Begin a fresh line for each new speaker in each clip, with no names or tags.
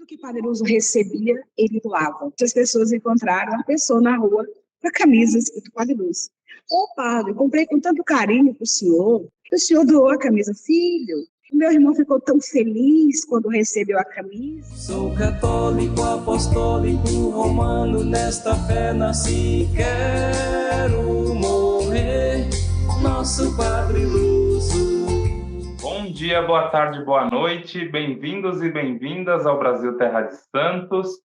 Tudo que Padre Lúcio recebia, ele doava. As pessoas encontraram uma pessoa na rua com a camisa escrito Padre Lúcio. Ô padre, comprei com tanto carinho para o senhor doou a camisa. Filho, o meu irmão ficou tão feliz quando recebeu a camisa.
Sou católico, apostólico, romano, nesta fé nasci, quero morrer, nosso Padre Lúcio.
Bom dia, boa tarde, boa noite, bem-vindos e bem-vindas ao Brasil Terra de Santos.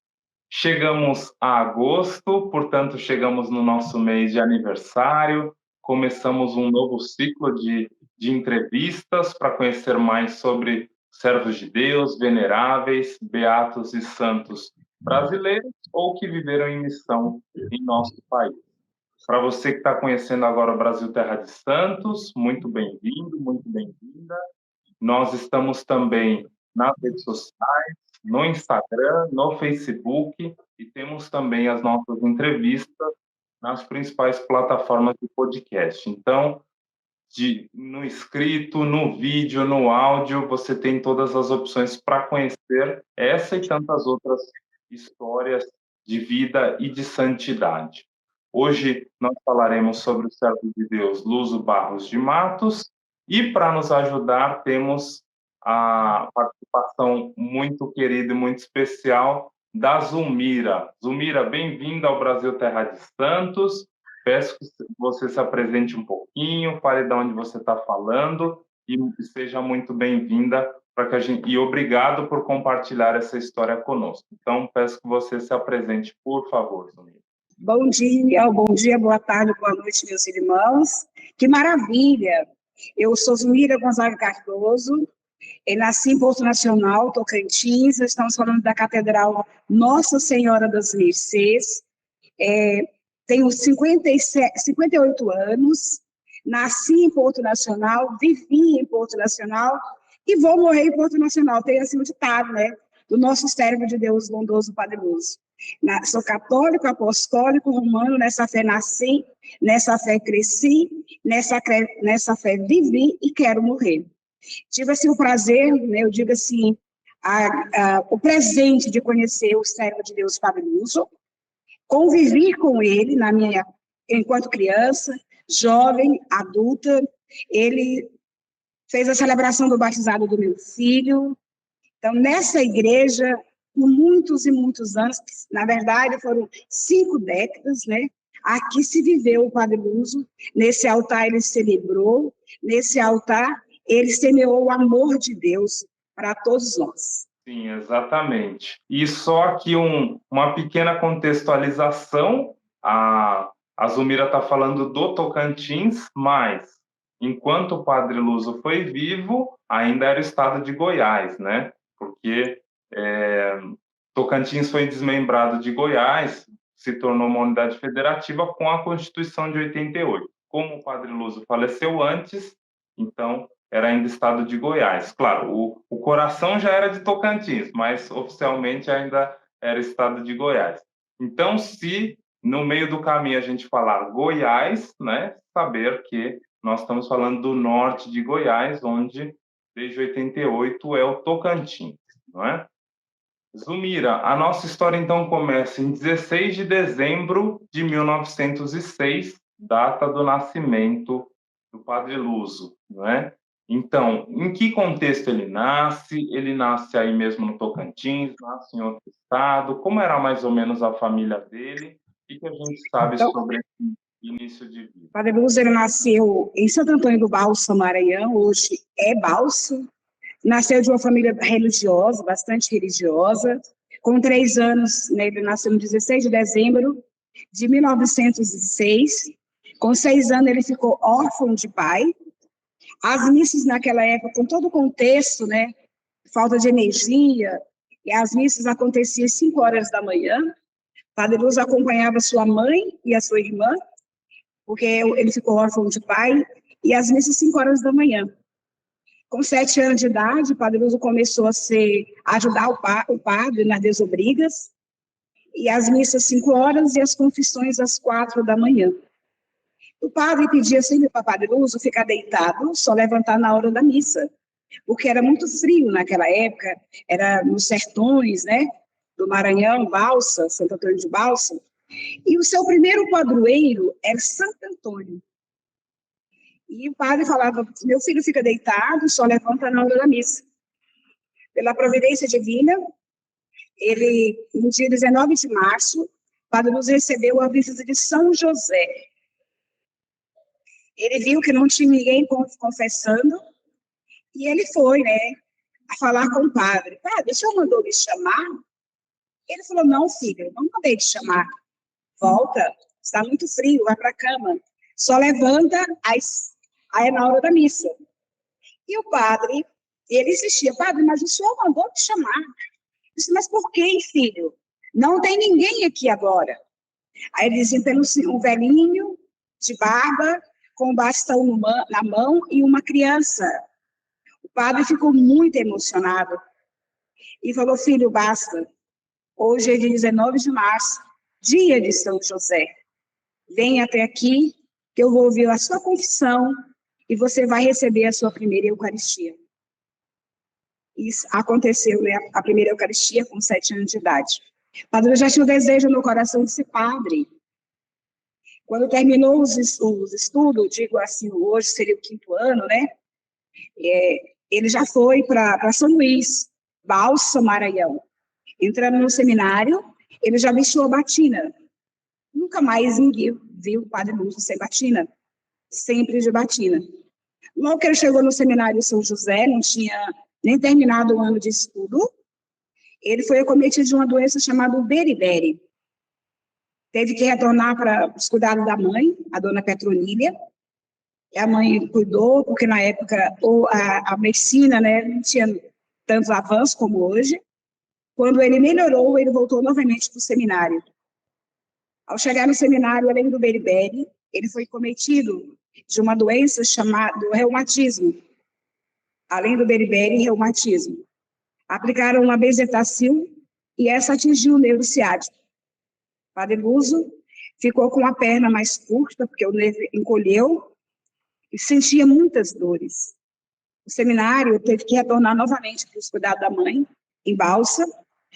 Chegamos a agosto, portanto chegamos no nosso mês de aniversário, começamos um novo ciclo de entrevistas para conhecer mais sobre servos de Deus, veneráveis, beatos e santos brasileiros ou que viveram em missão em nosso país. Para você que está conhecendo agora o Brasil Terra de Santos, muito bem-vindo, muito bem-vinda. Nós estamos também nas redes sociais, no Instagram, no Facebook e temos também as nossas entrevistas nas principais plataformas de podcast. Então, no escrito, no vídeo, no áudio, você tem todas as opções para conhecer essa e tantas outras histórias de vida e de santidade. Hoje nós falaremos sobre o servo de Deus Luso Barros de Matos e para nos ajudar temos a participação muito querida e muito especial da Zulmira. Zulmira, bem-vinda ao Brasil Terra de Santos. Peço que você se apresente um pouquinho, fale de onde você está falando e seja muito bem-vinda e obrigado por compartilhar essa história conosco. Então, peço que você se apresente, por favor, Zulmira.
Bom dia, boa tarde, boa noite, meus irmãos. Que maravilha! Eu sou Zulmira Gonzaga Cardoso, eu nasci em Porto Nacional, Tocantins, estamos falando da Catedral Nossa Senhora das Mercês. Tenho 58 anos, nasci em Porto Nacional, vivi em Porto Nacional e vou morrer em Porto Nacional. Tem assim um ditado, né? Do nosso servo de Deus bondoso, Padre Lúcio. Sou católico, apostólico, romano, nessa fé nasci, nessa fé cresci, nessa fé vivi e quero morrer. Tive assim, o prazer, né, eu digo assim, o presente de conhecer o servo de Deus, Padre Lúcio, convivi com ele enquanto criança, jovem, adulta. Ele fez a celebração do batizado do meu filho. Então, nessa igreja, por muitos e muitos anos, na verdade foram 5 décadas, né? Aqui se viveu o Padre Lúcio, nesse altar ele celebrou, nesse altar ele semeou o amor de Deus para todos nós.
Sim, exatamente. E só aqui uma pequena contextualização, a Zulmira está falando do Tocantins, mas enquanto o Padre Lúcio foi vivo, ainda era o estado de Goiás, né? Porque Tocantins foi desmembrado de Goiás, se tornou uma unidade federativa com a Constituição de 88. Como o Padre Lúcio faleceu antes, então era ainda estado de Goiás. Claro, o coração já era de Tocantins, mas oficialmente ainda era estado de Goiás. Então, se no meio do caminho a gente falar Goiás, né, saber que nós estamos falando do norte de Goiás, onde desde 88 é o Tocantins, não é? Zulmira, a nossa história então começa em 16 de dezembro de 1906, data do nascimento do Padre Lúcio, não é? Então, em que contexto ele nasce? Ele nasce aí mesmo no Tocantins, nasce em outro estado? Como era mais ou menos a família dele? O que a gente sabe sobre esse início de vida?
Padre Lúcio, ele nasceu em Santo Antônio do Balso, Maranhão, hoje é Balso. Nasceu de uma família religiosa, bastante religiosa. Com 3 anos, né, ele nasceu no 16 de dezembro de 1906. Com 6 anos, ele ficou órfão de pai. As missas naquela época, com todo o contexto, né, falta de energia, e as missas aconteciam às 5 horas da manhã. Padre Lúcio acompanhava sua mãe e a sua irmã, porque ele ficou órfão de pai, e as missas às 5 horas da manhã. Com 7 anos de idade, o Padre Lúcio começou a ajudar o padre nas desobrigas, e as missas às 5 horas e as confissões às 4 da manhã. O padre pedia sempre para o Padre Lúcio ficar deitado, só levantar na hora da missa, porque era muito frio naquela época, era nos sertões, né, do Maranhão, Balsa, Santo Antônio de Balsa, e o seu primeiro padroeiro era Santo Antônio. E o padre falava, meu filho fica deitado, só levanta na hora da missa. Pela providência divina, ele, no dia 19 de março, o padre nos recebeu a visita de São José. Ele viu que não tinha ninguém confessando, e ele foi, né, a falar com o padre. Padre, o senhor mandou me chamar? Ele falou, não, filho, não mandei te chamar. Volta, está muito frio, vai para a cama. Só levanta, aí é na hora da missa. E o padre, ele insistia, padre, mas o senhor mandou me chamar. Eu disse, mas por que, filho? Não tem ninguém aqui agora. Aí ele dizia, pelo um velhinho de barba, com um bastão na mão e uma criança. O padre ficou muito emocionado e falou, filho, basta. Hoje é dia 19 de março, dia de São José. Venha até aqui, que eu vou ouvir a sua confissão e você vai receber a sua primeira Eucaristia. Isso aconteceu, né, a primeira Eucaristia com 7 anos de idade. O padre já tinha um desejo no coração de ser padre. Quando terminou os estudos, digo assim, hoje seria o 5º ano, né? Ele já foi para São Luís, Balsa, Maranhão. Entrando no seminário, ele já vestiu a batina. Nunca mais ninguém viu o padre Lúcio sem batina, sempre de batina. Logo que ele chegou no seminário São José, não tinha nem terminado o ano de estudo, ele foi acometido de uma doença chamada beriberi. Teve que retornar para os cuidados da mãe, a dona Petronília. A mãe cuidou, porque na época a medicina, né, não tinha tantos avanços como hoje. Quando ele melhorou, ele voltou novamente para o seminário. Ao chegar no seminário, além do beriberi, ele foi cometido de uma doença chamada reumatismo. Além do beriberi, reumatismo. Aplicaram uma bezetacil e essa atingiu o nervo ciático. O padre Luso ficou com a perna mais curta, porque o nervo encolheu, e sentia muitas dores. O seminário teve que retornar novamente para os cuidados da mãe, em Balsa,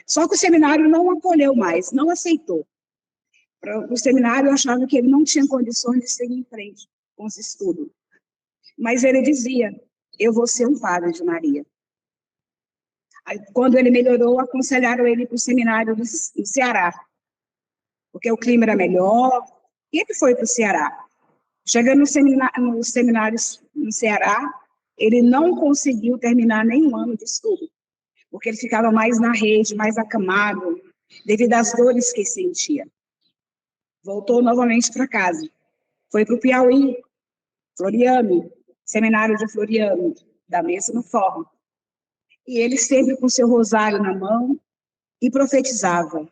só que o seminário não acolheu mais, não aceitou. O seminário achava que ele não tinha condições de seguir em frente com os estudos. Mas ele dizia, eu vou ser um padre de Maria. Aí, quando ele melhorou, aconselharam ele para o seminário do Ceará, porque o clima era melhor, e ele foi para o Ceará. Chegando nos seminários no Ceará, ele não conseguiu terminar nenhum ano de estudo, porque ele ficava mais na rede, mais acamado, devido às dores que sentia. Voltou novamente para casa. Foi para o Piauí, Floriano, seminário de Floriano, da mesma forma. E ele sempre com seu rosário na mão e profetizava,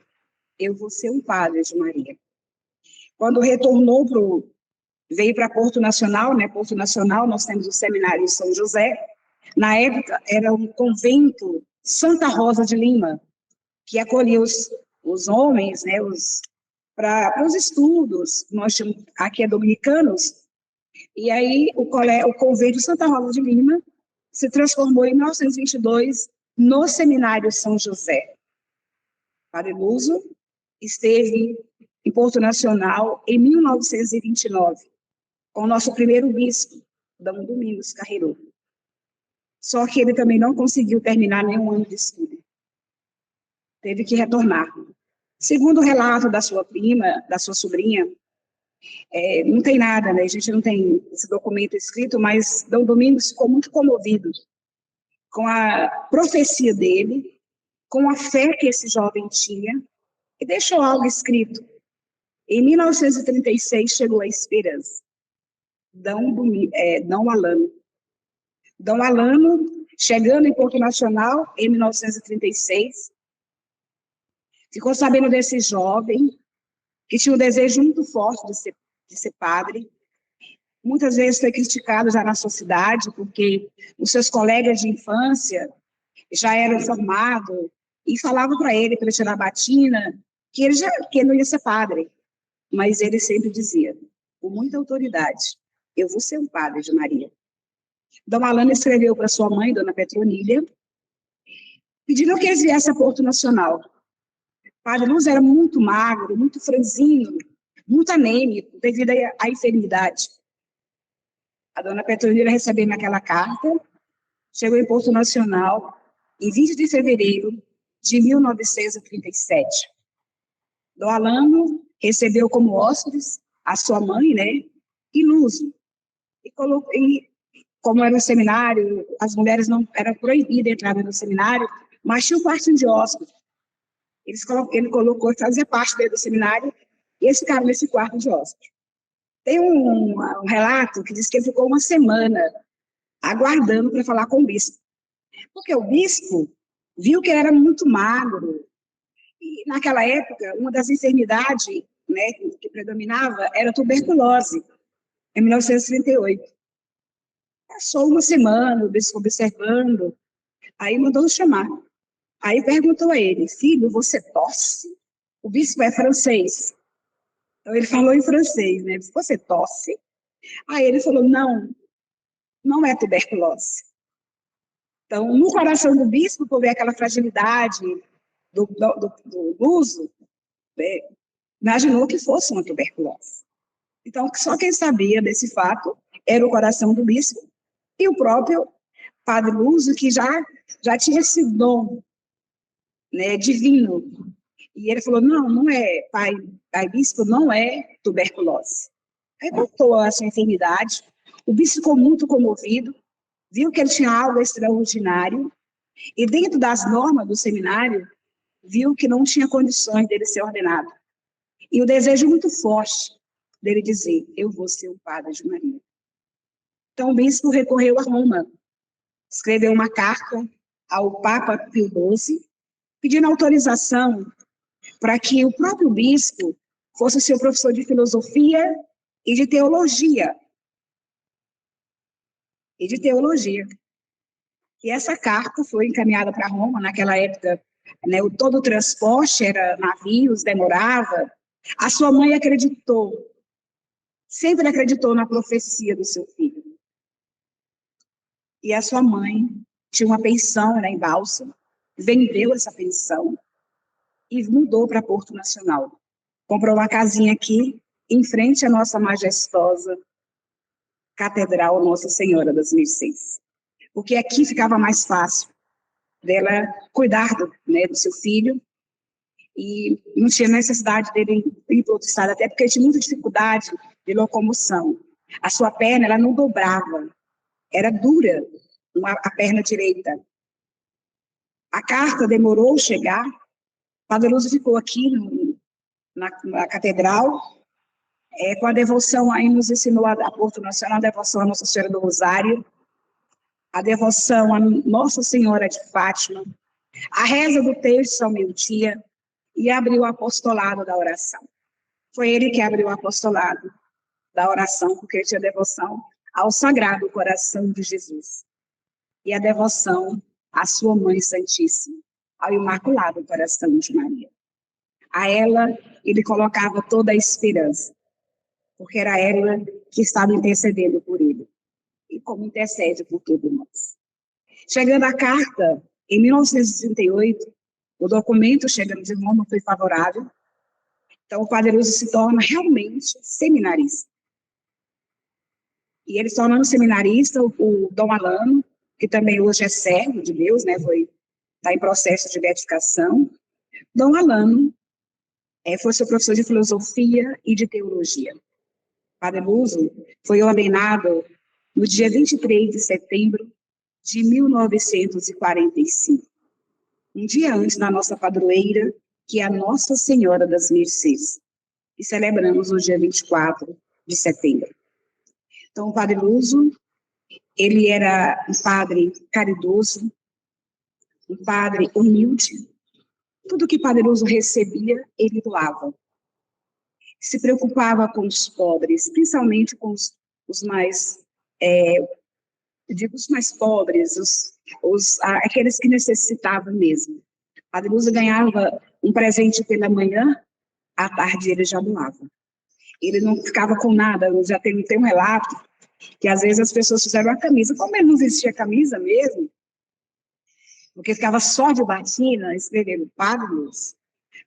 eu vou ser um padre de Maria. Quando retornou veio para Porto Nacional, né? Porto Nacional, nós temos o seminário de São José. Na época, era um convento Santa Rosa de Lima, que acolhia os homens, né? Para os estudos. Nós tínhamos, aqui é dominicanos, e aí o convento Santa Rosa de Lima se transformou em 1922 no seminário São José. Padre Luso esteve em Porto Nacional em 1929, com o nosso primeiro bispo, Dom Domingos Carreiro. Só que ele também não conseguiu terminar nenhum ano de estudo. Teve que retornar. Segundo o relato da sua prima, da sua sobrinha, não tem nada, né? A gente não tem esse documento escrito, mas Dom Domingos ficou muito comovido com a profecia dele, com a fé que esse jovem tinha, e deixou algo escrito. Em 1936 chegou a esperança. Dom Alano. Dom Alano, chegando em Porto Nacional, em 1936, ficou sabendo desse jovem, que tinha um desejo muito forte de ser padre. Muitas vezes foi criticado já na sociedade, porque os seus colegas de infância já eram formados, e falavam para ele tirar a batina, que ele não ia ser padre. Mas ele sempre dizia, com muita autoridade, eu vou ser um padre de Maria. Dom Alano escreveu para sua mãe, Dona Petronília, pedindo que eles viessem a Porto Nacional. Padre Lúcio era muito magro, muito franzino, muito anêmico, devido à enfermidade. A Dona Petronília recebendo aquela carta, chegou em Porto Nacional em 20 de fevereiro de 1937. Dom Alano recebeu como hóspedes a sua mãe, né, e Lúcio. E como era um seminário, as mulheres não eram proibidas de entrar no seminário, mas tinha um quarto de hóspedes. Ele colocou, fazia parte do seminário, e eles ficaram nesse quarto de hóspede. Tem um relato que diz que ele ficou uma semana aguardando para falar com o bispo. Porque o bispo viu que ele era muito magro. E, naquela época, uma das enfermidades, né, que predominava era a tuberculose, em 1938. Passou uma semana, o bispo observando, aí mandou chamar. Aí perguntou a ele, filho, você tosse? O bispo é francês. Então ele falou em francês, né? Você tosse? Aí ele falou, não é tuberculose. Então, no coração do bispo, por ver aquela fragilidade do uso, né, imaginou que fosse uma tuberculose. Então, só quem sabia desse fato era o coração do bispo e o próprio Padre Lúcio, que já tinha esse dom, né, divino. E ele falou, não é, pai bispo, não é tuberculose. Aí contou a sua enfermidade, o bispo ficou muito comovido, viu que ele tinha algo extraordinário, e dentro das normas do seminário, viu que não tinha condições dele ser ordenado. E o desejo muito forte dele dizer, eu vou ser o padre de Maria. Então o bispo recorreu a Roma, escreveu uma carta ao Papa Pio XII, pedindo autorização para que o próprio bispo fosse seu professor de filosofia e de teologia. E essa carta foi encaminhada para Roma, naquela época, né, todo o transporte era navios, demorava. A sua mãe sempre acreditou na profecia do seu filho. E a sua mãe tinha uma pensão, né, em Balsa, vendeu essa pensão e mudou para Porto Nacional. Comprou uma casinha aqui, em frente à nossa majestosa Catedral Nossa Senhora das Mercês. Porque aqui ficava mais fácil dela cuidar do seu filho, e não tinha necessidade dele ir para outro estado, até porque ele tinha muita dificuldade de locomoção. A sua perna, ela não dobrava, era dura, a perna direita. A carta demorou a chegar, o Padre Lúcio ficou aqui na catedral, com a devoção, aí nos ensinou a Porto Nacional, a devoção a Nossa Senhora do Rosário, a devoção a Nossa Senhora de Fátima, a reza do texto São Meio-Dia, e abriu o apostolado da oração. Foi ele que abriu o apostolado da oração, porque ele tinha devoção ao Sagrado Coração de Jesus, e a devoção à sua Mãe Santíssima, ao Imaculado Coração de Maria. A ela, ele colocava toda a esperança, porque era ela que estava intercedendo por ele, e como intercede por todos nós. Chegando a carta, em 1938, o documento chegando de Roma foi favorável, então o Padre Lúcio se torna realmente seminarista. E ele se tornando seminarista, o Dom Alano, que também hoje é servo de Deus, né, está em processo de beatificação. Dom Alano foi seu professor de filosofia e de teologia. Padre Lúcio foi ordenado no dia 23 de setembro de 1945, um dia antes da nossa padroeira, que é a Nossa Senhora das Mercês, e celebramos no dia 24 de setembro. Então, o Padre Lúcio, ele era um padre caridoso, um padre humilde. Tudo que o Padre Lúcio recebia, ele doava. Se preocupava com os pobres, principalmente com os mais, os mais pobres, aqueles que necessitavam mesmo. Padre Lúcio ganhava um presente pela manhã, à tarde ele já doava. Ele não ficava com nada, já tem um relato que às vezes as pessoas fizeram a camisa, como ele não existia camisa mesmo, porque ficava só de batina, escrevendo Padre Luz,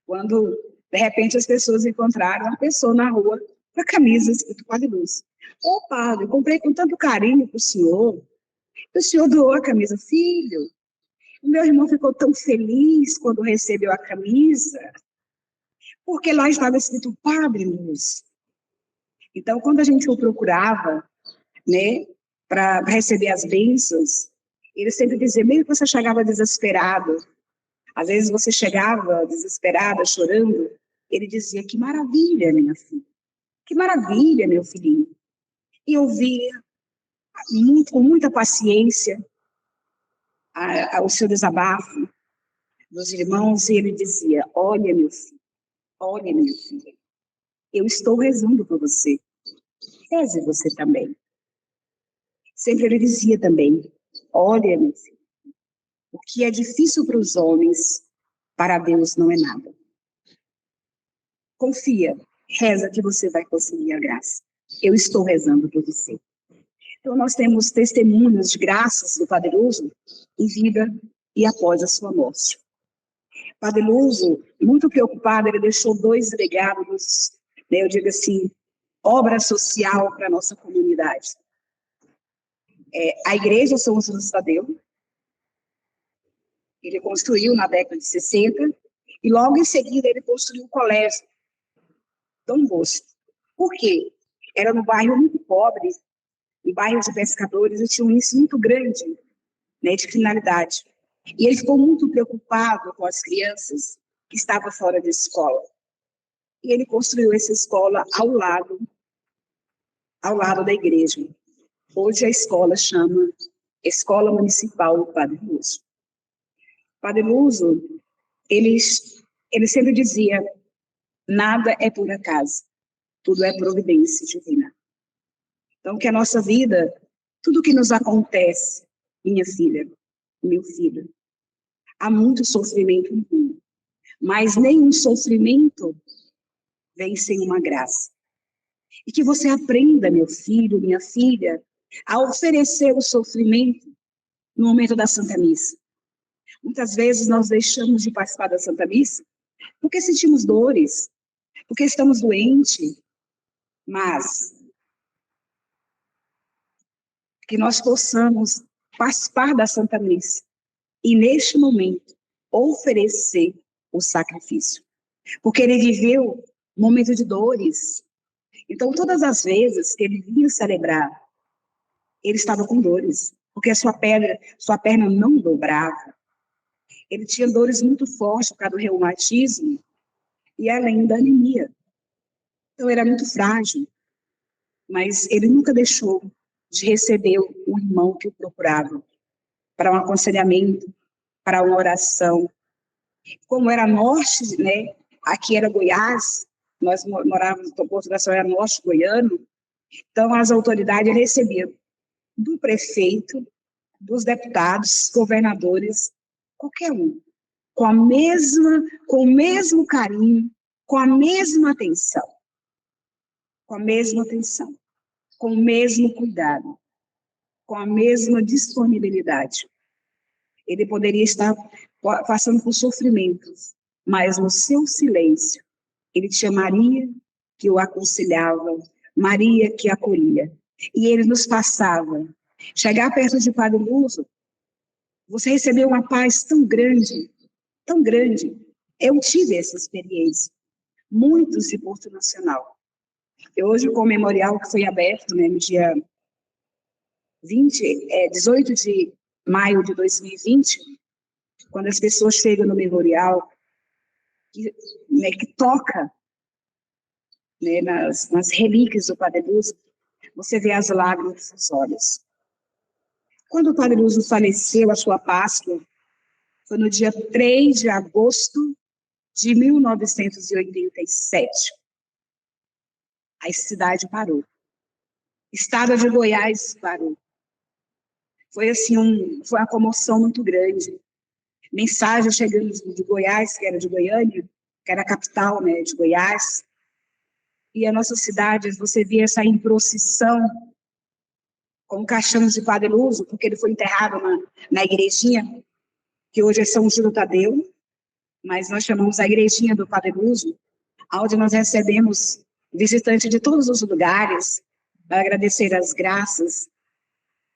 quando, de repente, as pessoas encontraram uma pessoa na rua com a camisa escrito Padre Luz. Ô, padre, comprei com tanto carinho para o senhor doou a camisa. Filho, o meu irmão ficou tão feliz quando recebeu a camisa, porque lá estava escrito Padre Luz. Então, quando a gente o procurava, né, para receber as bênçãos, ele sempre dizia, mesmo que você chegava desesperado, às vezes você chegava desesperada, chorando, ele dizia, que maravilha, minha filha, que maravilha, meu filhinho. E eu via com muita paciência o seu desabafo dos irmãos, e ele dizia, olha, meu filho, olha, minha filha, eu estou rezando por você, reze você também. Sempre ele dizia também, olha, meu filho, o que é difícil para os homens, para Deus não é nada. Confia, reza que você vai conseguir a graça. Eu estou rezando por você. Então, nós temos testemunhos de graças do Padre Lúcio em vida e após a sua morte. Padre Lúcio, muito preocupado, ele deixou 2 legados, né, eu digo assim, obra social para a nossa comunidade. A Igreja São José Tadeu, ele construiu na década de 60, e logo em seguida ele construiu o colégio Dom Bosco. Por quê? Era no bairro muito pobre, no bairro de pescadores, e tinha um índice muito grande, né, de criminalidade. E ele ficou muito preocupado com as crianças que estavam fora de escola. E ele construiu essa escola ao lado da igreja. Hoje a escola chama Escola Municipal Padre Lúcio. Padre Lúcio, ele sempre dizia, nada é por acaso, tudo é providência divina. Então, que a nossa vida, tudo que nos acontece, minha filha, meu filho, há muito sofrimento no mundo, mas nenhum sofrimento vem sem uma graça. E que você aprenda, meu filho, minha filha, a oferecer o sofrimento no momento da Santa Missa. Muitas vezes nós deixamos de participar da Santa Missa porque sentimos dores, porque estamos doentes, mas que nós possamos participar da Santa Missa e, neste momento, oferecer o sacrifício. Porque ele viveu um momento de dores. Então, todas as vezes que ele vinha celebrar, ele estava com dores, porque a sua perna não dobrava. Ele tinha dores muito fortes por causa do reumatismo e além da anemia. Então, era muito frágil, mas ele nunca deixou de receber o irmão que o procurava para um aconselhamento, para uma oração. Como era norte, né? Aqui era Goiás, nós morávamos no Porto da Soia Norte, goiano, então as autoridades recebiam do prefeito, dos deputados, governadores, qualquer um, com o mesmo carinho, com a mesma atenção, com o mesmo cuidado, com a mesma disponibilidade. Ele poderia estar passando por sofrimentos, mas no seu silêncio, ele tinha Maria que o aconselhava, Maria que acolhia. E ele nos passava. Chegar perto de Padre Lúcio, você recebeu uma paz tão grande, tão grande. Eu tive essa experiência. Muitos de Porto Nacional. E hoje, com o memorial que foi aberto, né, no dia 18 de maio de 2020, quando as pessoas chegam no memorial, que toca, né, nas relíquias do Padre Lúcio, você vê as lágrimas nos olhos. Quando o Padre Lúcio faleceu, a sua Páscoa, foi no dia 3 de agosto de 1987. A cidade parou. O estado de Goiás parou. Foi assim, foi uma comoção muito grande. Mensagem chegando de Goiás, que era de Goiânia, que era a capital, né, de Goiás. E a nossa cidade, você via sair em procissão como caixão de Padre Luso, porque ele foi enterrado na igrejinha, que hoje é São Júlio Tadeu, mas nós chamamos a igrejinha do Padre Luso, onde nós recebemos visitantes de todos os lugares para agradecer as graças,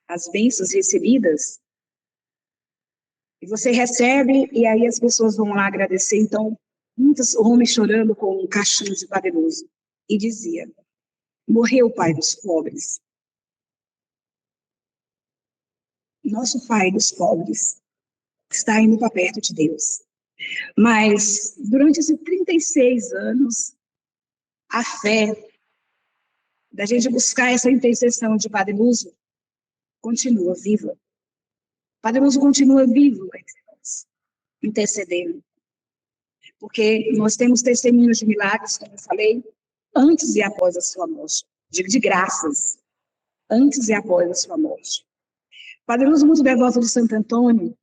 as bênçãos recebidas. E você recebe, e aí as pessoas vão lá agradecer. Então, muitos homens chorando com um caixão de Padre Luso. E dizia: morreu o pai dos pobres. Nosso pai dos pobres está indo para perto de Deus. Mas, durante esses 36 anos, a fé da gente buscar essa intercessão de Padre Luso continua viva. Padre Luso continua vivo entre nós, intercedendo. Porque nós temos testemunhos de milagres, como eu falei, antes e após a sua morte. Digo de graças, antes e após a sua morte. Padre Luso, muito devoto de Santo Antônio,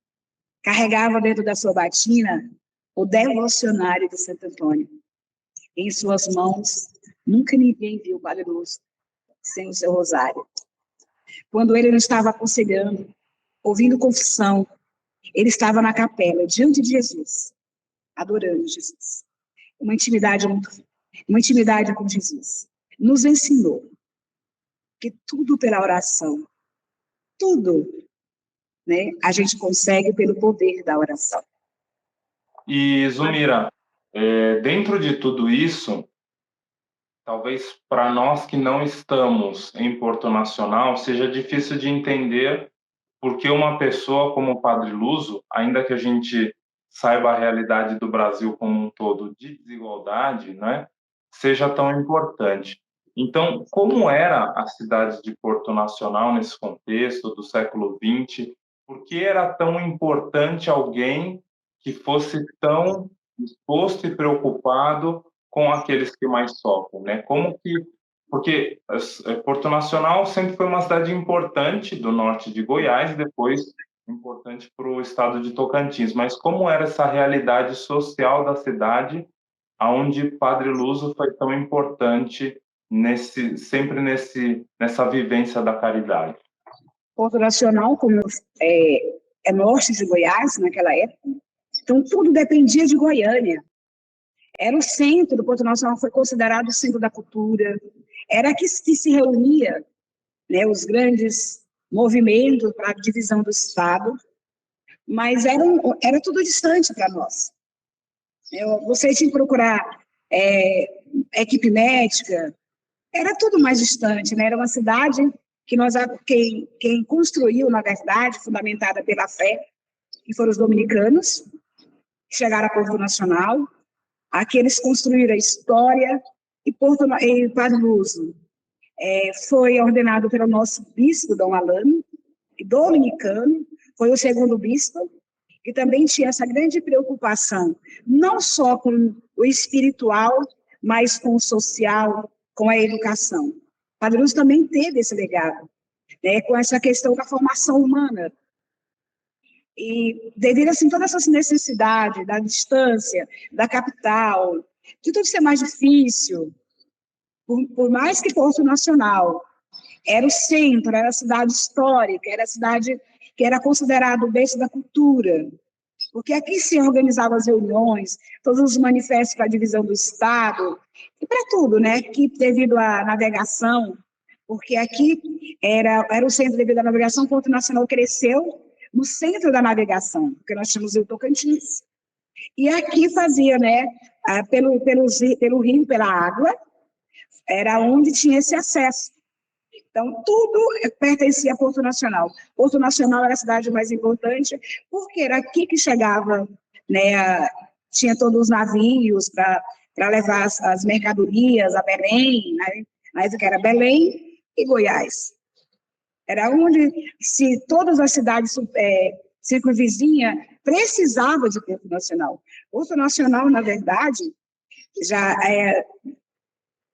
carregava dentro da sua batina o devocionário de Santo Antônio. Em suas mãos, nunca ninguém viu o Padre Luso sem o seu rosário. Quando ele não estava aconselhando, ouvindo confissão, ele estava na capela, diante de Jesus, adorando Jesus. Uma intimidade com Jesus. Nos ensinou que tudo pela oração, tudo, né, a gente consegue pelo poder da oração.
E, Zumira, dentro de tudo isso, talvez para nós que não estamos em Porto Nacional, seja difícil de entender por que uma pessoa como o Padre Luso, ainda que a gente saiba a realidade do Brasil como um todo de desigualdade, né, seja tão importante. Então, como era a cidade de Porto Nacional nesse contexto do século XX? Por que era tão importante alguém que fosse tão disposto e preocupado com aqueles que mais sofrem, né? Porque Porto Nacional sempre foi uma cidade importante do norte de Goiás e depois importante para o estado de Tocantins, mas como era essa realidade social da cidade, aonde Padre Luso foi tão importante sempre nessa vivência da caridade?
Porto Nacional, como é norte de Goiás naquela época, então tudo dependia de Goiânia. Era o centro do Porto Nacional, foi considerado o centro da cultura, era aqui que se reunia, né, os grandes movimentos para a divisão do Estado, mas era tudo distante para nós. Você tinha que procurar equipe médica, era tudo mais distante, né? Era uma cidade que quem construiu, na verdade, fundamentada pela fé, que foram os dominicanos, que chegaram a Porto Nacional. Aqui eles construíram a história, e Padre Luso foi ordenado pelo nosso bispo, Dom Alano, dominicano, foi o segundo bispo, que também tinha essa grande preocupação, não só com o espiritual, mas com o social, com a educação. Padre Luso também teve esse legado, né, com essa questão da formação humana. E devido assim, todas essas necessidades da distância, da capital, de tudo ser mais difícil, por mais que Porto Nacional era o centro, era a cidade histórica, era a cidade que era considerada o berço da cultura, porque aqui se organizavam as reuniões, todos os manifestos para a divisão do Estado, e para tudo, né, que devido à navegação, porque aqui era o centro devido à navegação, Porto Nacional cresceu no centro da navegação, porque nós tínhamos o Tocantins. E aqui fazia, né, pelo rio, pela água, era onde tinha esse acesso. Então, tudo pertencia a Porto Nacional. Porto Nacional era a cidade mais importante, porque era aqui que chegava, né, tinha todos os navios para levar as mercadorias a Belém, né, mas que era Belém e Goiás. Era onde, se todas as cidades circunvizinhas precisavam de Porto Nacional. Porto Nacional, na verdade, já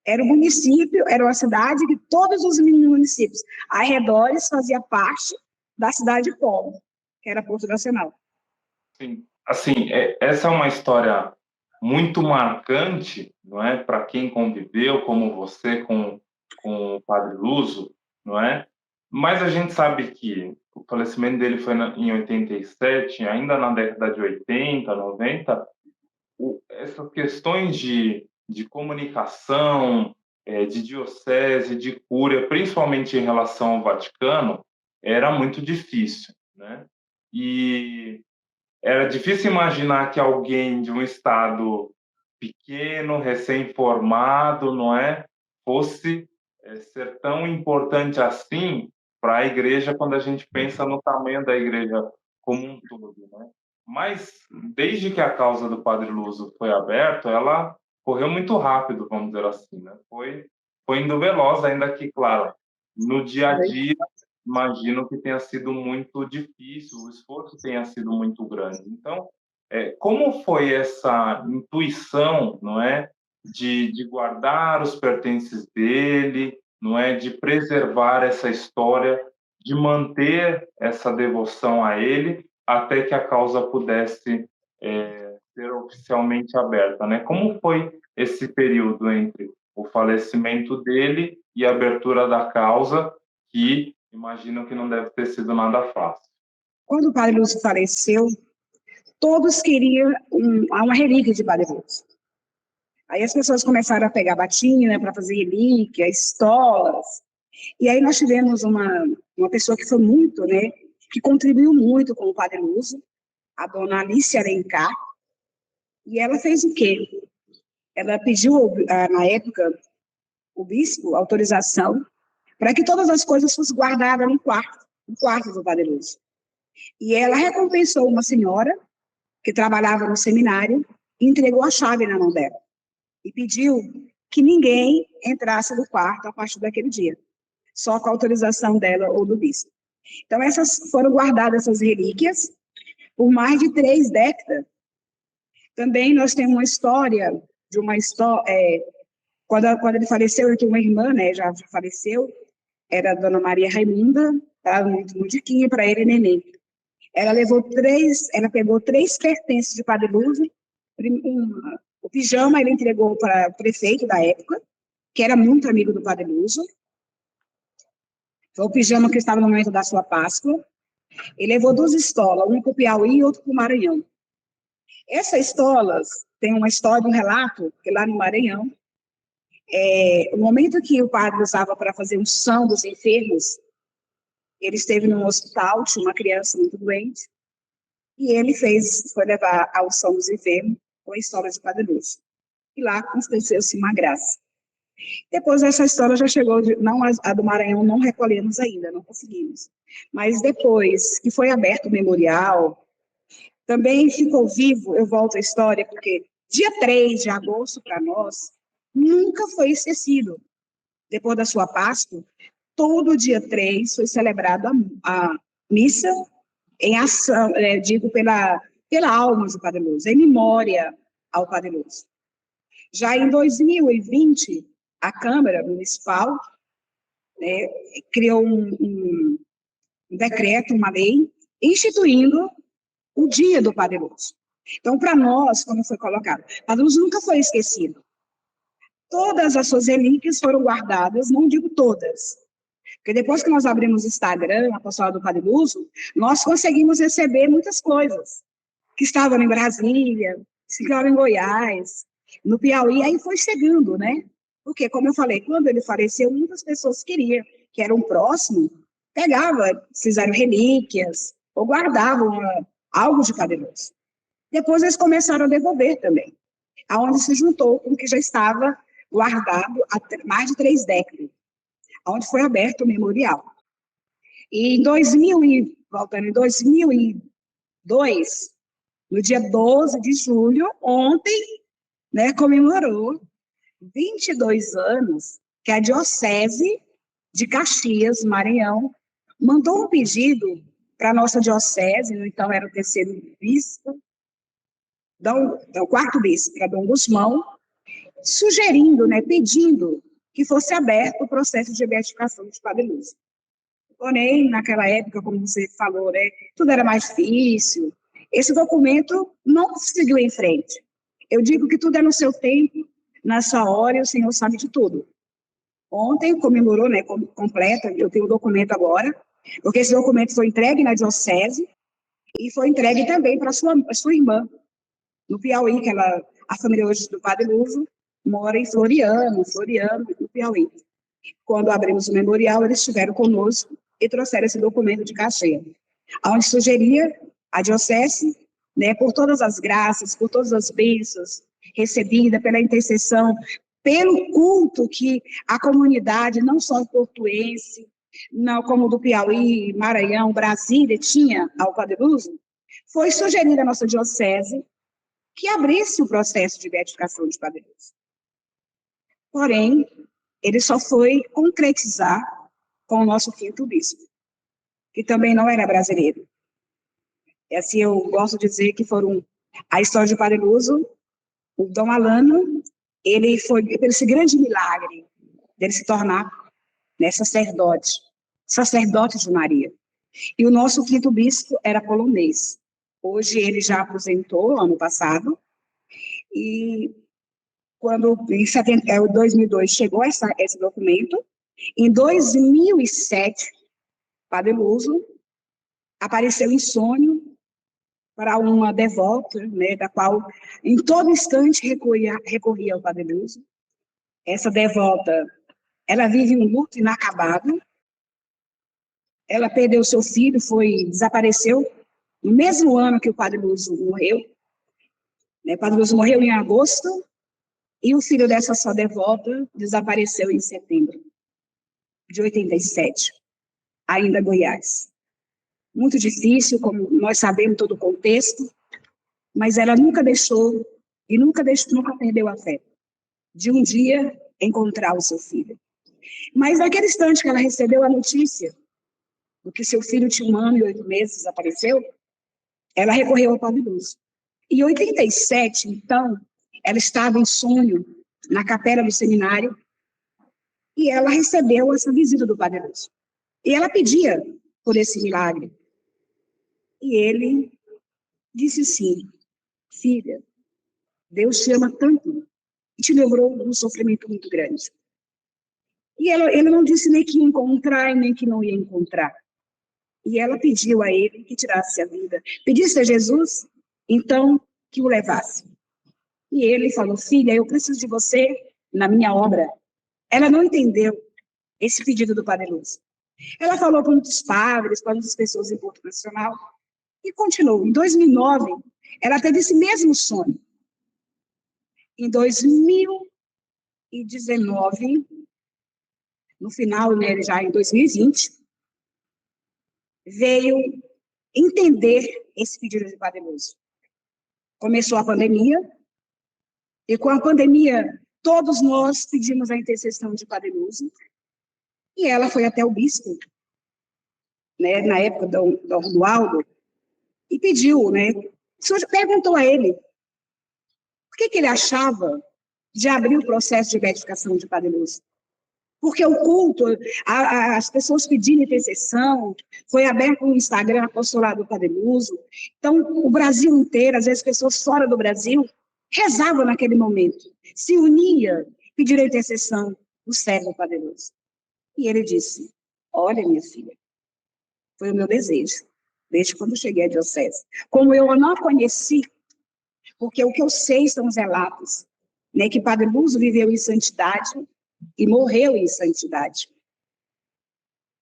era um município, era uma cidade que todos os municípios arredores faziam parte da cidade polo, que era Porto Nacional.
Sim, assim, essa é uma história muito marcante, não é, para quem conviveu, como você, com o Padre Luso, não é? Mas a gente sabe que o falecimento dele foi em 87, ainda na década de 80, 90, essas questões de comunicação, de diocese, de cúria, principalmente em relação ao Vaticano, era muito difícil, né? E era difícil imaginar que alguém de um estado pequeno, recém-formado, não é, fosse ser tão importante assim para a igreja quando a gente pensa no tamanho da igreja como um todo, né? Mas desde que a causa do Padre Luso foi aberta, ela correu muito rápido, vamos dizer assim, né? Foi indo veloz, ainda que, claro, no dia a dia, imagino que tenha sido muito difícil, o esforço tenha sido muito grande. Então, como foi essa intuição, não é, de guardar os pertences dele, não é, de preservar essa história, de manter essa devoção a ele, até que a causa pudesse ser oficialmente aberta, né? Como foi esse período entre o falecimento dele e a abertura da causa, que imagino que não deve ter sido nada fácil?
Quando o Padre Lúcio faleceu, todos queriam uma relíquia de Padre Lúcio. Aí as pessoas começaram a pegar batina para fazer relíquia, estolas. E aí nós tivemos uma pessoa que foi muito, né, que contribuiu muito com o Padre Lúcio, a dona Alice Alencar. E ela fez o quê? Ela pediu, na época, o bispo, autorização, para que todas as coisas fossem guardadas no quarto do Padre Lúcio. E ela recompensou uma senhora que trabalhava no seminário e entregou a chave na mão dela. E pediu que ninguém entrasse no quarto a partir daquele dia, só com a autorização dela ou do bispo. Então, essas foram guardadas, essas relíquias, por mais de 3 décadas. Também nós temos uma história, quando ele faleceu, eu tinha uma irmã, né, já faleceu, era a dona Maria Raimunda, estava muito diquinha para ele, neném. Ela pegou 3 pertences de Padre Lúcio, o pijama ele entregou para o prefeito da época, que era muito amigo do Padre Lúcio. Foi o pijama que estava no momento da sua Páscoa. Ele levou 2 estolas, uma para o Piauí e outra para o Maranhão. Essas estolas tem uma história, um relato, que lá no Maranhão, o momento que o padre usava para fazer unção dos enfermos, ele esteve num hospital, tinha uma criança muito doente, e ele foi levar a unção dos enfermos com a história de Padre Lúcio. E lá aconteceu-se uma graça. Depois essa história já chegou, a do Maranhão não recolhemos ainda, não conseguimos. Mas depois que foi aberto o memorial, também ficou vivo, eu volto à história, porque dia 3 de agosto, para nós, nunca foi esquecido. Depois da sua Páscoa, todo dia 3 foi celebrada a missa em ação, digo, pela alma do Padre Lúcio, em memória ao Padre Lúcio. Já em 2020, a Câmara Municipal, né, criou um decreto, uma lei, instituindo o dia do Padre Lúcio. Então, para nós, como foi colocado, o Padre Lúcio nunca foi esquecido. Todas as suas relíquias foram guardadas, não digo todas, porque depois que nós abrimos o Instagram, a Pastoral do Padre Lúcio, nós conseguimos receber muitas coisas, que estavam em Brasília, que estavam em Goiás, no Piauí, aí foi chegando, né? Porque, como eu falei, quando ele faleceu, muitas pessoas queriam, que eram próximos, fizeram relíquias, ou guardavam algo de Padre Lúcio. Depois eles começaram a devolver também, aonde se juntou com o que já estava guardado há mais de 3 décadas, onde foi aberto o memorial. E em 2002, no dia 12 de julho, ontem, né, comemorou 22 anos que a Diocese de Caxias, Maranhão, mandou um pedido para a nossa diocese, então era o 3º bispo, o 4º bispo, para Dom Gusmão, sugerindo, né, pedindo que fosse aberto o processo de beatificação de Padre Lúcio. Porém, naquela época, como você falou, né, tudo era mais difícil. Esse documento não seguiu em frente. Eu digo que tudo é no seu tempo, na sua hora, e o Senhor sabe de tudo. Ontem comemorou, né, completa, eu tenho o documento agora, porque esse documento foi entregue na diocese e foi entregue também para a sua irmã, no Piauí, que a família hoje do Padre Luso mora em Floriano, no Piauí. Quando abrimos o memorial, eles estiveram conosco e trouxeram esse documento de Caxias, onde sugeria a diocese, né, por todas as graças, por todas as bênçãos recebidas, pela intercessão, pelo culto que a comunidade, não só portuense, não, como do Piauí, Maranhão, Brasília, tinha ao Padre Luso, foi sugerida a nossa diocese que abrisse o processo de beatificação de Padre Luso. Porém, ele só foi concretizar com o nosso quinto bispo, que também não era brasileiro. E assim, eu gosto de dizer que foram a história de Padre Luso, o Dom Alano, ele foi esse grande milagre dele se tornar, né, sacerdote de Maria. E o nosso quinto bispo era polonês. Hoje ele já aposentou, ano passado, e quando em 2002 chegou esse documento, em 2007, Padre Luso apareceu em sonho para uma devota, né, da qual em todo instante recorria ao Padre Luso. Essa devota, ela vive um luto inacabado. Ela perdeu seu filho, desapareceu no mesmo ano que o Padre Luso morreu. O Padre Luso morreu em agosto, e o filho dessa sua devota desapareceu em setembro de 87, ainda em Goiás. Muito difícil, como nós sabemos todo o contexto, mas ela nunca deixou, e nunca perdeu a fé, de um dia encontrar o seu filho. Mas naquele instante que ela recebeu a notícia do que seu filho tinha 1 ano e 8 meses, desapareceu, ela recorreu ao Padre Luso. Em 87, então, ela estava em sonho na capela do seminário e ela recebeu essa visita do Padre Luso. E ela pedia por esse milagre. E ele disse sim, filha, Deus te ama tanto e te livrou de um sofrimento muito grande. E ele não disse nem que ia encontrar e nem que não ia encontrar. E ela pediu a ele que tirasse a vida. Pedisse a Jesus, então, que o levasse. E ele falou, filha, eu preciso de você na minha obra. Ela não entendeu esse pedido do Padre Luso. Ela falou para muitos padres, para muitas pessoas em Porto Nacional, e continuou. Em 2009, ela teve esse mesmo sonho. Em 2019, no final, né, já em 2020, veio entender esse pedido de Padre Luso. Começou a pandemia, e com a pandemia, todos nós pedimos a intercessão de Padre Luso, e ela foi até o bispo, né, na época do Romualdo, e pediu, né, o senhor perguntou a ele por que ele achava de abrir o processo de beatificação de Padre Luso. Porque o culto, as pessoas pedindo intercessão, foi aberto no Instagram, apostolado do Padre Luso. Então, o Brasil inteiro, às vezes pessoas fora do Brasil, rezavam naquele momento, se unia, pediram intercessão do servo Padre Luso. E ele disse, olha, minha filha, foi o meu desejo, desde quando cheguei à diocese. Como eu não a conheci, porque o que eu sei são os relatos, né, que Padre Luso viveu em santidade e morreu em santidade.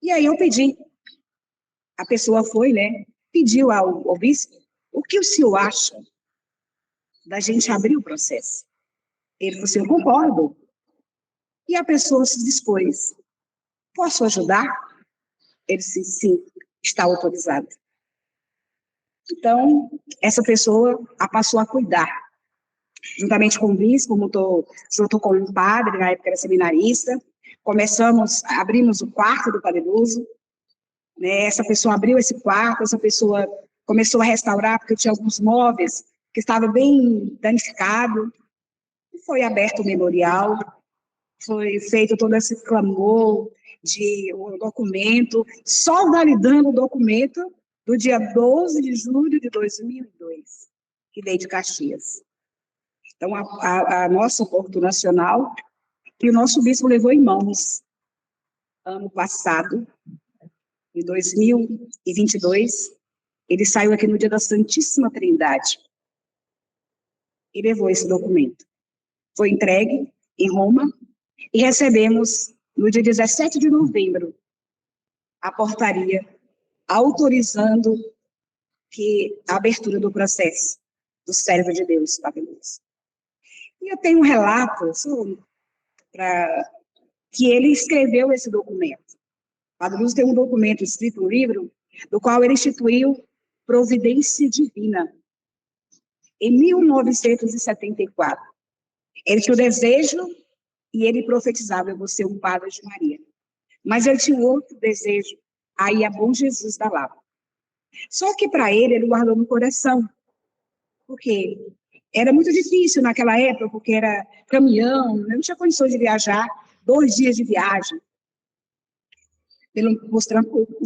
E aí eu pedi, a pessoa foi, né, pediu ao bispo, o que o senhor acha da gente abrir o processo? Ele falou assim, eu concordo. E a pessoa se dispôs, posso ajudar? Ele disse, sim, está autorizado. Então, essa pessoa a passou a cuidar, juntamente com o bispo, junto com um padre, na época era seminarista, abrimos o quarto do Padre Luso, né, essa pessoa abriu esse quarto, essa pessoa começou a restaurar, porque tinha alguns móveis que estavam bem danificados, foi aberto o memorial, foi feito todo esse clamor de um documento, só validando o documento do dia 12 de julho de 2002, que veio de Caxias. Então, a nossa Porto Nacional que o nosso bispo levou em mãos ano passado, em 2022, ele saiu aqui no dia da Santíssima Trindade e levou esse documento. Foi entregue em Roma e recebemos, no dia 17 de novembro, a portaria autorizando a abertura do processo do servo de Deus, Padre Luz. E eu tenho um relato que ele escreveu esse documento. Padre Luz tem um documento escrito no livro, do qual ele instituiu Providência Divina, em 1974. Ele tinha o desejo e ele profetizava: eu vou ser um padre de Maria. Mas ele tinha outro desejo, aí a Bom Jesus da Lapa. Só que para ele guardou no coração, porque era muito difícil naquela época, porque era caminhão, não tinha condições de viajar, 2 dias de viagem, pelos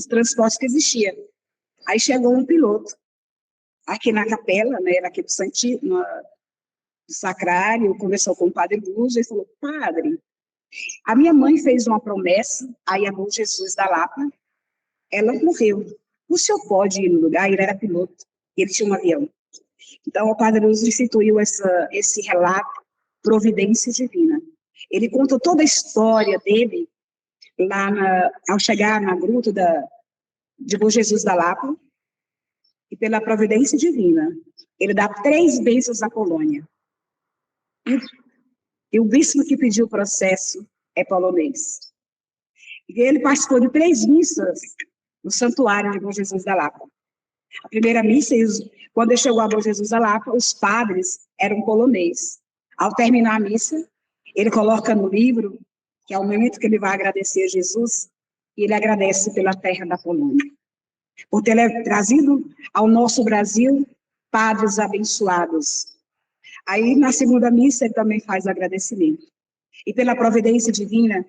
transportes que existiam. Aí chegou um piloto, aqui na capela, né, aqui do Sacrário, conversou com o Padre Luz e falou: padre, a minha mãe fez uma promessa, aí a Bom Jesus da Lapa, ela morreu. O senhor pode ir no lugar? Ele era piloto, ele tinha um avião. Então, o Padre Luz instituiu esse relato, Providência Divina. Ele conta toda a história dele, ao chegar na gruta de Bom Jesus da Lapa, e pela Providência Divina, ele dá 3 bênçãos à Polônia. E o bispo que pediu o processo é polonês. E ele participou de 3 missas no santuário de Bom Jesus da Lapa. A primeira missa, quando ele chegou a Bom Jesus da Lapa, os padres eram polonês. Ao terminar a missa, ele coloca no livro, que é o momento que ele vai agradecer a Jesus, e ele agradece pela terra da Polônia, por ter trazido ao nosso Brasil padres abençoados. Aí, na segunda missa, ele também faz agradecimento. E pela providência divina,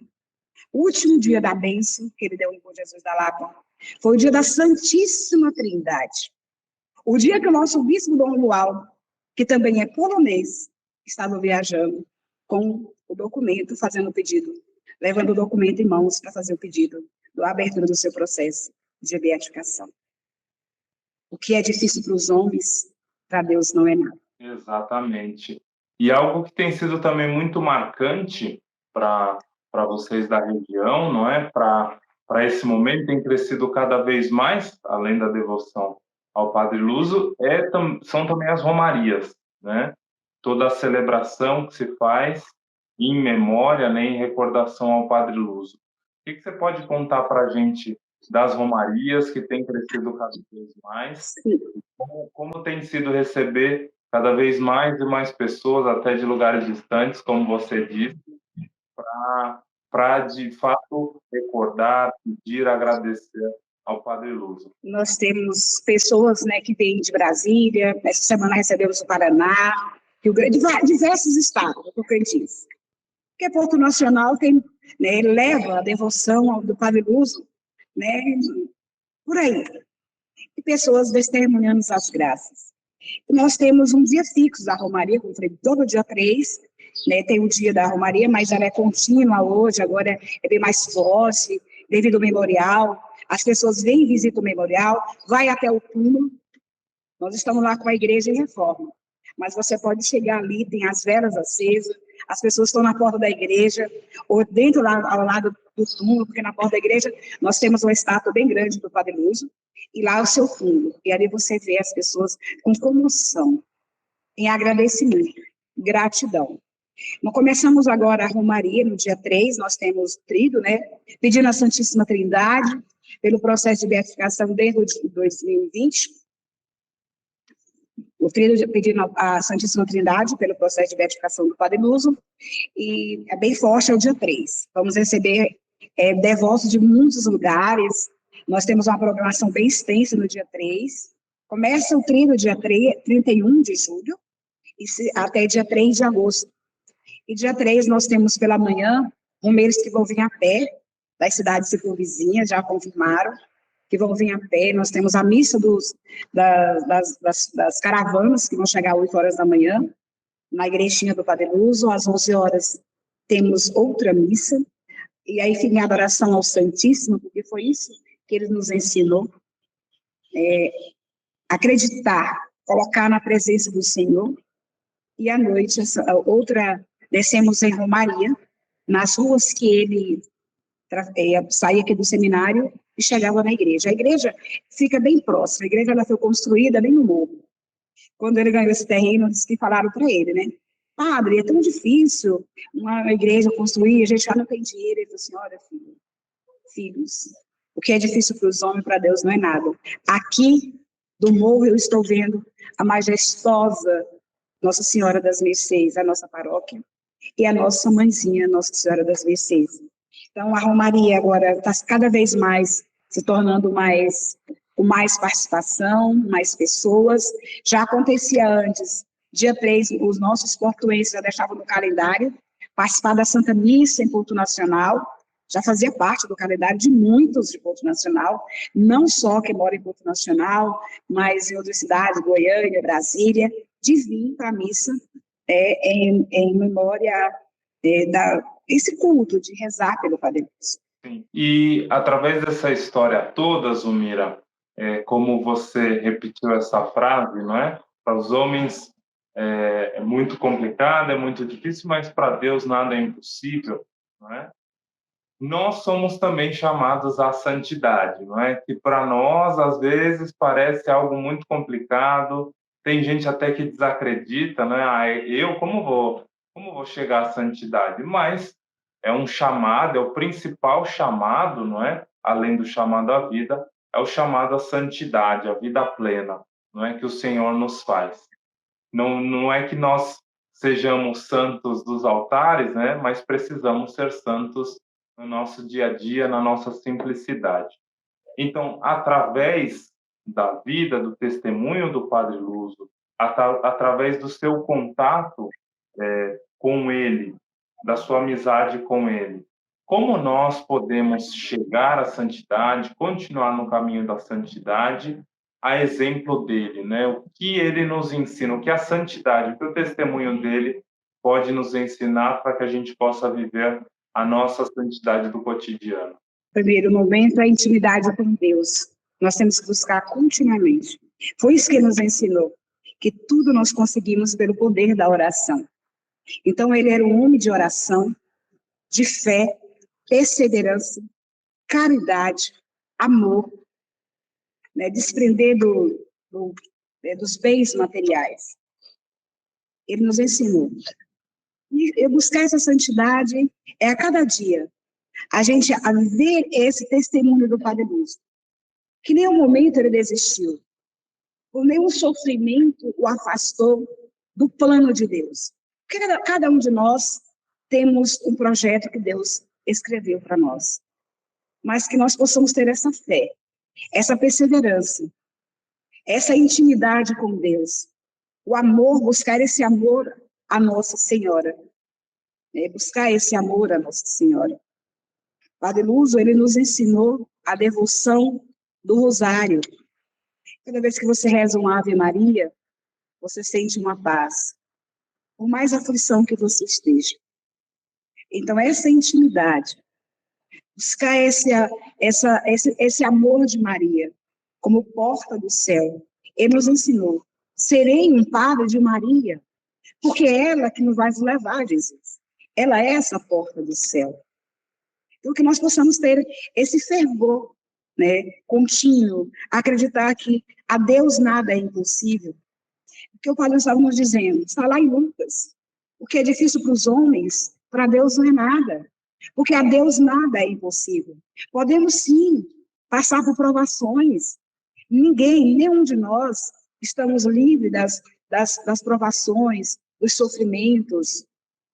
o último dia da bênção que ele deu em Bom Jesus da Lapa foi o dia da Santíssima Trindade. O dia que o nosso bispo Dom Romualdo, que também é polonês, estava viajando com o documento, fazendo o pedido, levando o documento em mãos para fazer o pedido da abertura do seu processo de beatificação. O que é difícil para os homens, para Deus não é nada.
Exatamente. E algo que tem sido também muito marcante para vocês da região, não é? Para esse momento, tem crescido cada vez mais, além da devoção ao Padre Luso, são também as romarias, né? Toda a celebração que se faz em memória, né, em recordação ao Padre Luso. O que você pode contar para a gente das romarias, que tem crescido cada vez mais? Como tem sido receber cada vez mais e mais pessoas, até de lugares distantes, como você disse, para de fato recordar, pedir, agradecer ao Padre Luso.
Nós temos pessoas, né, que vêm de Brasília, essa semana recebemos o Paraná, Rio Grande, diversos estados do Tocantins. Porque Porto Nacional tem, né, leva a devoção do Padre Luso, né, por aí. E pessoas testemunhando as graças. Nós temos um dia fixo da Romaria, como eu falei, todo dia 3, né, tem o dia da Romaria, mas ela é contínua hoje, agora é bem mais forte, devido ao memorial. As pessoas vêm e visitam o memorial, vai até o túmulo. Nós estamos lá com a igreja em reforma, mas você pode chegar ali, tem as velas acesas, as pessoas estão na porta da igreja, ou dentro lá, ao lado do túmulo, porque na porta da igreja nós temos uma estátua bem grande do Padre Luso, e lá é o seu túmulo. E ali você vê as pessoas com comoção, em agradecimento, gratidão. Nós começamos agora a Romaria, no dia 3, nós temos trido, né, pedindo a Santíssima Trindade, pelo processo de beatificação desde 2020, o trido pedindo a Santíssima Trindade pelo processo de beatificação do Padre Luso, e é bem forte, é o dia 3. Vamos receber devotos de muitos lugares, nós temos uma programação bem extensa no dia 3, começa o trido dia 31 de julho, e até dia 3 de agosto. E dia 3 nós temos pela manhã, romeiros que vão vir a pé, das cidades circunvizinhas, já confirmaram, que vão vir a pé. Nós temos a missa das caravanas, que vão chegar às 8 horas da manhã, na igrejinha do Padre Luso, às 11 horas temos outra missa, e aí fica em adoração ao Santíssimo, porque foi isso que ele nos ensinou, acreditar, colocar na presença do Senhor, e à noite, descemos em Romaria, nas ruas que ele saía aqui do seminário e chegava na igreja. A igreja fica bem próxima, a igreja ela foi construída bem no morro. Quando ele ganhou esse terreno, disse que falaram para ele, né? Padre, é tão difícil uma igreja construir, a gente já não tem dinheiro. Ele falou assim, olha, filhos, o que é difícil para os homens, para Deus não é nada. Aqui, do morro, eu estou vendo a majestosa Nossa Senhora das Mercês, a nossa paróquia, e a nossa mãezinha, Nossa Senhora das Mercês. Então, a Romaria agora está cada vez mais se tornando com mais participação, mais pessoas. Já acontecia antes, dia 3, os nossos portuenses já deixavam no calendário participar da Santa Missa em Porto Nacional, já fazia parte do calendário de muitos de Porto Nacional, não só que moram em Porto Nacional, mas em outras cidades, Goiânia, Brasília, de vir para a missa em memória desse culto, de rezar pelo Padre Lúcio.
Sim. E através dessa história toda, Zumira, como você repetiu essa frase, não é? Para os homens é muito complicado, é muito difícil, mas para Deus nada é impossível, não é? Nós somos também chamados à santidade, não é? Que para nós, às vezes, parece algo muito complicado, tem gente até que desacredita, né? Eu como vou chegar à santidade? Mas é um chamado, é o principal chamado, não é? Além do chamado à vida, é o chamado à santidade, à vida plena, não é? Que o Senhor nos faz. Não é que nós sejamos santos dos altares, né? Mas precisamos ser santos no nosso dia a dia, na nossa simplicidade. Então, através da vida, do testemunho do Padre Luso, através do seu contato com ele, da sua amizade com ele, como nós podemos chegar à santidade, continuar no caminho da santidade, a exemplo dele, né? O que ele nos ensina, o que a santidade, o que o testemunho dele pode nos ensinar para que a gente possa viver a nossa santidade do cotidiano.
Primeiro momento, a intimidade com Deus. Nós temos que buscar continuamente. Foi isso que ele nos ensinou, que tudo nós conseguimos pelo poder da oração. Então, ele era um homem de oração, de fé, perseverança, caridade, amor, né, desprender dos bens materiais. Ele nos ensinou. E buscar essa santidade a cada dia. A gente a ver esse testemunho do Padre Lúcio. Que em nenhum momento ele desistiu. Por nenhum sofrimento o afastou do plano de Deus. Porque cada um de nós temos um projeto que Deus escreveu para nós. Mas que nós possamos ter essa fé, essa perseverança, essa intimidade com Deus. O amor, buscar esse amor a Nossa Senhora. Buscar esse amor a Nossa Senhora. Padre Lúcio, ele nos ensinou a devoção do rosário. Cada vez que você reza uma Ave Maria, você sente uma paz. Por mais aflição que você esteja. Então, essa intimidade, buscar esse amor de Maria, como porta do céu. Ele nos ensinou, serei um padre de Maria, porque é ela que nos vai levar a Jesus. Ela é essa porta do céu. Então, que nós possamos ter esse fervor, né, contínuo, acreditar que a Deus nada é impossível. Porque o Padre estava nos dizendo, está lá em Lucas, o que é difícil para os homens, para Deus não é nada. Porque a Deus nada é impossível. Podemos sim passar por provações. Nenhum de nós estamos livres das provações, dos sofrimentos.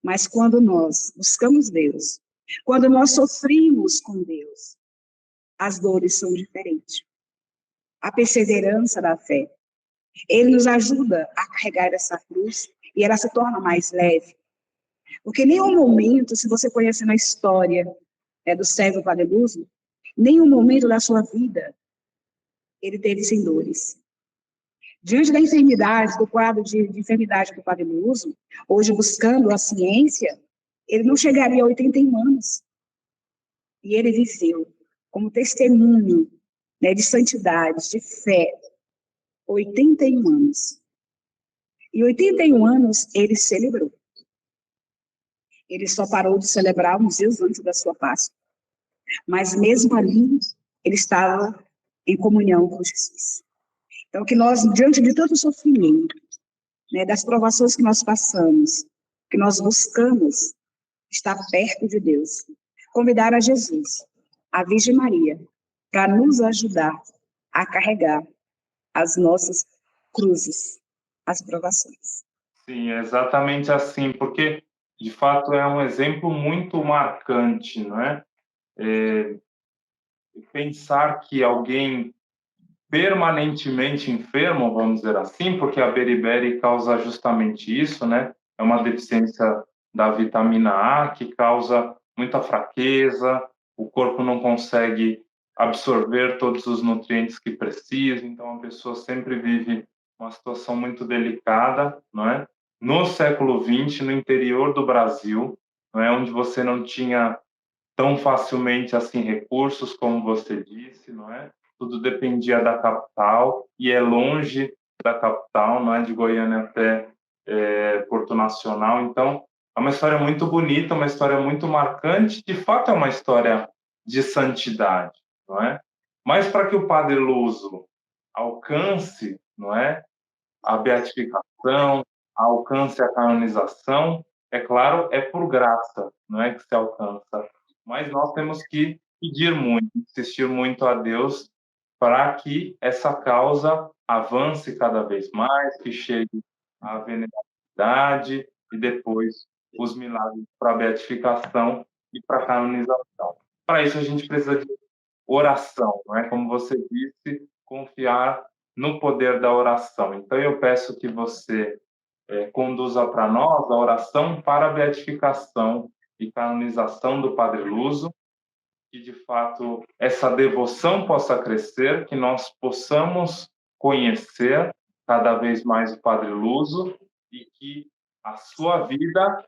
Mas quando nós buscamos Deus, quando nós sofrimos com Deus, as dores são diferentes. A perseverança da fé. Ele nos ajuda a carregar essa cruz e ela se torna mais leve. Porque em nenhum momento, se você conhece na história do servo Padre Lúcio, nenhum momento da sua vida ele teve sem dores. Diante da enfermidade, do quadro de enfermidade do Padre Lúcio, hoje buscando a ciência, ele não chegaria a 81 anos. E ele viveu como testemunho, né, de santidade, de fé, 81 anos. E 81 anos ele celebrou. Ele só parou de celebrar uns dias antes da sua Páscoa. Mas mesmo ali, ele estava em comunhão com Jesus. Então, que nós, diante de tanto sofrimento, né, das provações que nós passamos, que nós buscamos estar perto de Deus, convidar a Jesus, a Virgem Maria, para nos ajudar a carregar as nossas cruzes, as provações.
Sim, é exatamente assim, porque, de fato, é um exemplo muito marcante, não é? Pensar que alguém permanentemente enfermo, vamos dizer assim, porque a beriberi causa justamente isso, né? É uma deficiência da vitamina A que causa muita fraqueza, o corpo não consegue absorver todos os nutrientes que precisa, então a pessoa sempre vive uma situação muito delicada, não é? No século XX, no interior do Brasil, não é, onde você não tinha tão facilmente assim recursos, como você disse, não é? Tudo dependia da capital e é longe da capital, não é? De Goiânia até Porto Nacional. Então, é uma história muito bonita, uma história muito marcante. De fato, é uma história de santidade, não é? Mas para que o Padre Luso alcance, não é, a beatificação, alcance a canonização, é claro, é por graça, não é que se alcança. Mas nós temos que pedir muito, insistir muito a Deus para que essa causa avance cada vez mais, que chegue à venerabilidade e depois os milagres para a beatificação e para a canonização. Para isso a gente precisa de oração, não é? Como você disse, confiar no poder da oração. Então eu peço que você conduza para nós a oração para a beatificação e canonização do Padre Luso, que de fato essa devoção possa crescer, que nós possamos conhecer cada vez mais o Padre Luso e que a sua vida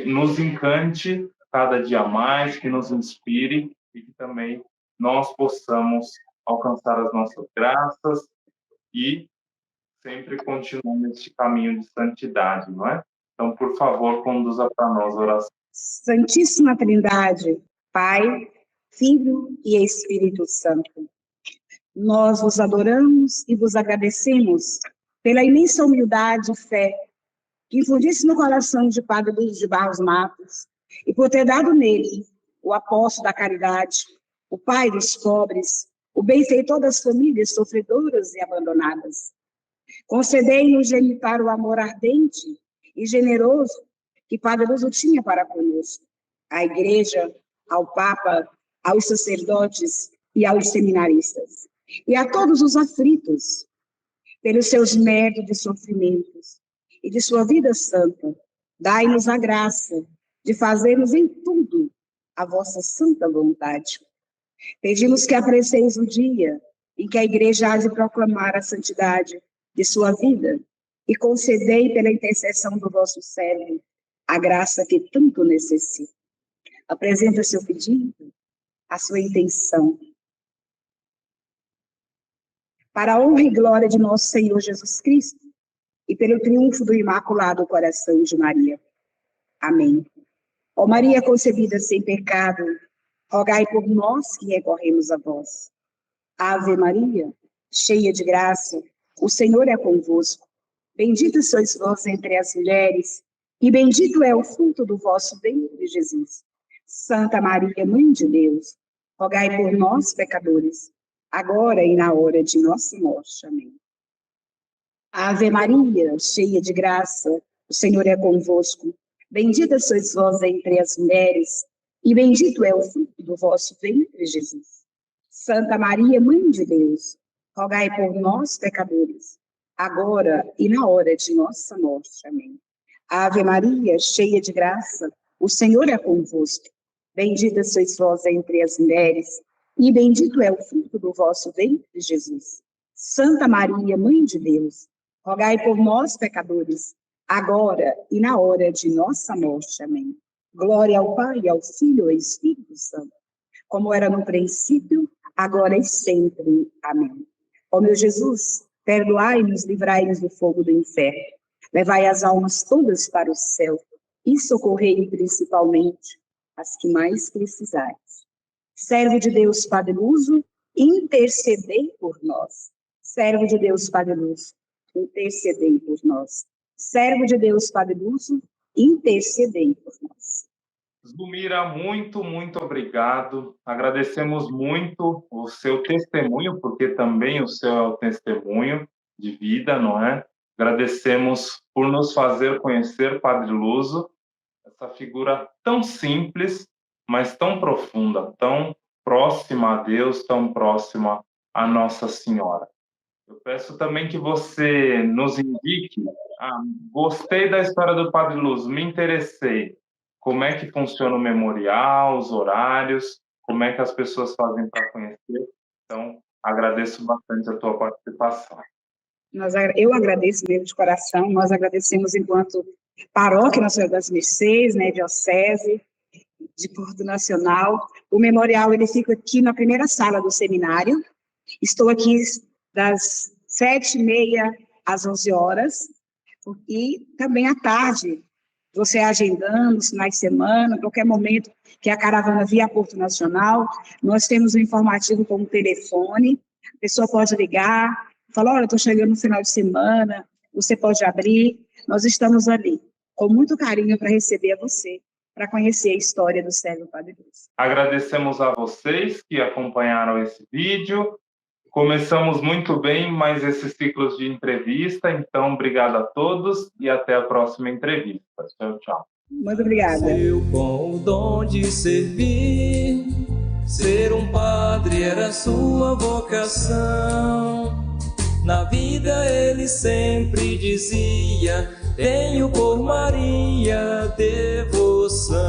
nos encante cada dia mais, que nos inspire e que também nós possamos alcançar as nossas graças e sempre continuar neste caminho de santidade, não é? Então, por favor, conduza para nós a oração.
Santíssima Trindade, Pai, Filho e Espírito Santo, nós vos adoramos e vos agradecemos pela imensa humildade e fé que infundisse no coração de Padre Luso de Barros Matos e por ter dado nele o apóstolo da caridade, o pai dos pobres, o benfeitor das famílias sofredoras e abandonadas. Concedei-nos de imitar o amor ardente e generoso que Padre Luso tinha para conosco, à Igreja, ao Papa, aos sacerdotes e aos seminaristas, e a todos os aflitos, pelos seus méritos e sofrimentos, e de sua vida santa. Dai-nos a graça de fazermos em tudo a vossa santa vontade. Pedimos que apreceis o dia em que a Igreja há de proclamar a santidade de sua vida e concedei pela intercessão do vosso servo a graça que tanto necessita. Apresenta seu pedido, a sua intenção. Para a honra e glória de nosso Senhor Jesus Cristo e pelo triunfo do Imaculado Coração de Maria. Amém. Ó Maria concebida sem pecado, rogai por nós que recorremos a vós. Ave Maria, cheia de graça, o Senhor é convosco. Bendita sois vós entre as mulheres, e bendito é o fruto do vosso ventre, Jesus. Santa Maria, Mãe de Deus, rogai por nós, pecadores, agora e na hora de nossa morte. Amém. Ave Maria, cheia de graça, o Senhor é convosco. Bendita sois vós entre as mulheres, e bendito é o fruto do vosso ventre, Jesus. Santa Maria, Mãe de Deus, rogai por nós, pecadores, agora e na hora de nossa morte. Amém. Ave Maria, cheia de graça, o Senhor é convosco. Bendita sois vós entre as mulheres, e bendito é o fruto do vosso ventre, Jesus. Santa Maria, Mãe de Deus, rogai por nós, pecadores, agora e na hora de nossa morte. Amém. Glória ao Pai, ao Filho e ao Espírito Santo, como era no princípio, agora e sempre. Amém. Ó meu Jesus, perdoai-nos, livrai-nos do fogo do inferno, levai as almas todas para o céu e socorrei principalmente as que mais precisais. Servo de Deus, Padre Luso, intercedei por nós. Servo de Deus, Padre Luso, intercedei por nós. Servo de Deus, Padre Luso, intercedei por nós.
Zumira, muito obrigado. Agradecemos muito o seu testemunho, porque também o seu é o testemunho de vida, não é? Agradecemos por nos fazer conhecer Padre Luso, essa figura tão simples, mas tão profunda, tão próxima a Deus, tão próxima a Nossa Senhora. Eu peço também que você nos indique, gostei da história do Padre Luso, me interessei. Como é que funciona o memorial, os horários, como é que as pessoas fazem para conhecer. Então, agradeço bastante a tua participação.
Eu agradeço mesmo de coração, nós agradecemos enquanto paróquia Nossa Senhora das Mercês, né, diocese de Porto Nacional. O memorial ele fica aqui na primeira sala do seminário. Estou aqui das 7h30 às 11 horas, e também à tarde, você agendando, nos finais de semana, qualquer momento que a caravana via Porto Nacional, nós temos um informativo com um telefone, a pessoa pode ligar, falar, olha, estou chegando no final de semana, você pode abrir, nós estamos ali, com muito carinho para receber a você, para conhecer a história do servo Padre Luso.
Agradecemos a vocês que acompanharam esse vídeo. Começamos muito bem mais esses ciclos de entrevista, então obrigado a todos e até a próxima entrevista. Tchau, tchau.
Muito obrigada.
Seu com o dom de servir, ser um padre era sua vocação. Na vida ele sempre dizia, tenho por Maria devoção.